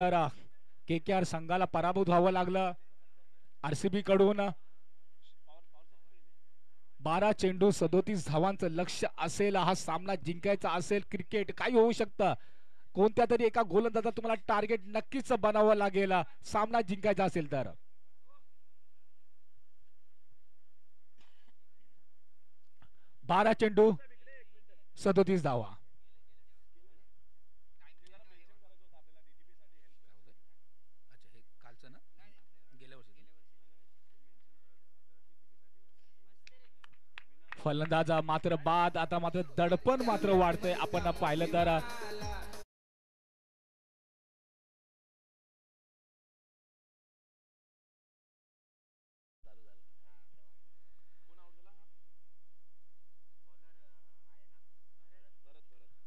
KKR संघाला पराभूत व्हावं लागलं RCB कडून। 12 चेंडू 37 धावांचं लक्ष्य असेल, हा सामना जिंकायचा असेल, क्रिकेट काही होऊ शकतं, कोणत्या तरी एका गोलंदाजा तुम्हाला टार्गेट नक्कीच बनावं लागेल सामना जिंकायचा असेल तर। बारा चेंडू 37 धावा। फलंदाज मात्र बाद, आता मात्र दडपण मात्र वाढतंय। आपण पाहिलं तर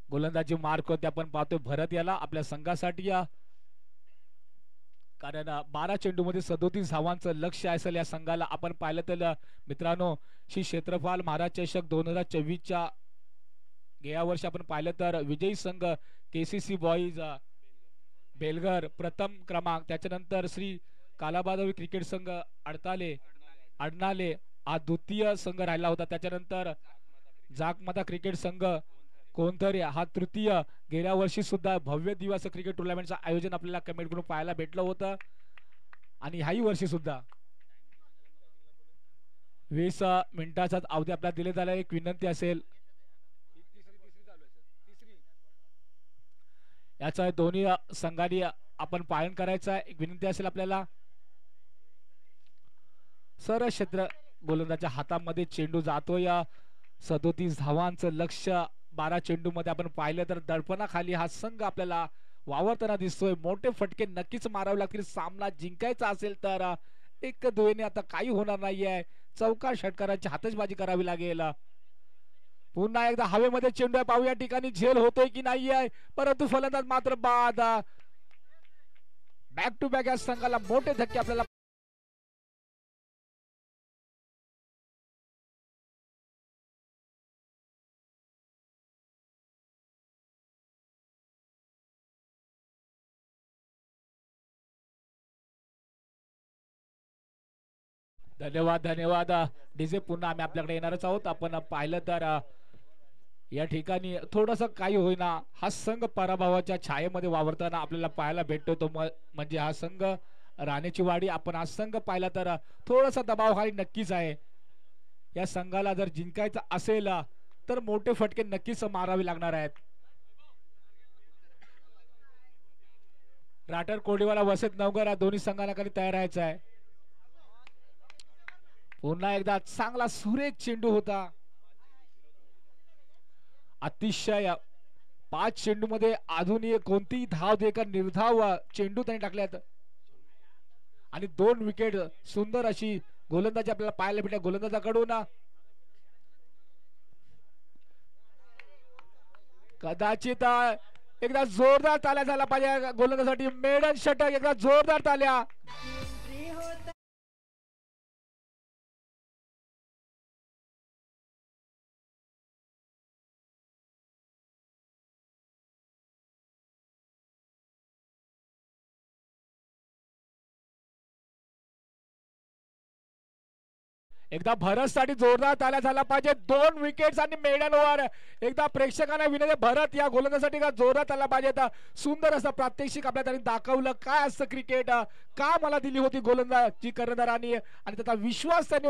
गोलंदाजी मार्क होते, आपण पाहतोय भरत याला आपल्या संघासाठी, कारण 12 चेंडू मध्ये 37 धावांचं लक्ष्य असेल या संघाला। आपण पाहिलं तर मित्रांनो, श्री क्षेत्रपाल महाराज चषक 2024च्या गेल्या वर्षी आपण पाहिलं तर विजयी संघ KCC बॉईज बेलघर प्रथम क्रमांक, त्याच्यानंतर श्री कालाबादवी क्रिकेट संघ अडनाले हा द्वितीय संघ राहिला होता, त्याच्यानंतर जागमाता क्रिकेट संघ कोणतरी हा तृतीय। गेल्या वर्षी सुद्धा भव्य दिवस क्रिकेट टुर्नामेंटचं आयोजन आपल्याला कमेंट करून पाहायला भेटलं होतं, आणि ह्याही वर्षी सुद्धा 20 मिनिटाचा अवधी आपल्याला दिले झाला। एक विनंती असेल, याचा दोन्ही संघांनी आपण पालन करायचं आहे। एक विनंती असेल आपल्याला, सर क्षेत्र गोलंदाजाच्या हातामध्ये चेंडू जातोय, 37 धावांचं लक्ष्य 12 चेंडू मध्ये आपण पाहिलं तर दडपणाखाली हा संघ आपल्याला वावरताना दिसतोय। मोठे फटके नक्कीच मारावे लागतील सामना जिंकायचा असेल तर। एक दुहेने आता काही होणार नाहीये, चौकार षटकारांची हातचबाजी करावी लागेल। पुन्हा एकदा हवेमध्ये चेंडू आहे, पाहू या ठिकाणी झेल होतोय की नाहीये, परंतु फलंदाज मात्र बाद। बॅक टू बॅक या संघाला मोठे धक्के आपल्याला धन्यवाद धन्यवाद डीजे। पुन्हा आम्ही आपल्याकडे येणारच आहोत। आपण पाहिलं तर या ठिकाणी थोडंसं काही होईना हा संघ पराभवाच्या छायेमध्ये वावरताना आपल्याला पाहायला भेटतो, तो म्हणजे हा संघ राणेची वाडी। आपण हा संघ पाहिला तर थोडासा दबावाखाली नक्कीच आहे। या संघाला जर जिंकायचं असेल तर मोठे फटके नक्कीच मारावे लागणार आहेत। राठर कोडीवाला वसत नवघर दोन्ही संघांना खाली तयार राहायचं आहे। पुन्हा एकदा चांगला सुरेख चेंडू होता, अतिशय 5 चेंडू मध्ये अजूनही कोणतीही धाव देकर निर्धाव चेंडू त्यांनी टाकल्यात, आणि 2 विकेट। सुंदर अशी गोलंदाजी आपल्याला पाहायला भेटल्या गोलंदाजाकडून। कदाचित एकदा जोरदार ताल्या झाला पाहिजे गोलंदाजासाठी, मेडन षटक, एकदा जोरदार ताल्या। एकदा भरत साठी जोरदार ताल्या झाला पाहिजे, 2 विकेट्स आणि मेडन ओव्हर। एकदा प्रेक्षकांना विनंती, भरत या गोलंदाजासाठी का जोरदार ताल्या पाहिजे। सुंदर असं प्रात्यक्षिक आपल्या त्यांनी दाखवलं काय असतं क्रिकेट, का मला दिली होती गोलंदाजी कर्णधारांनी, आणि त्याचा विश्वास त्यांनी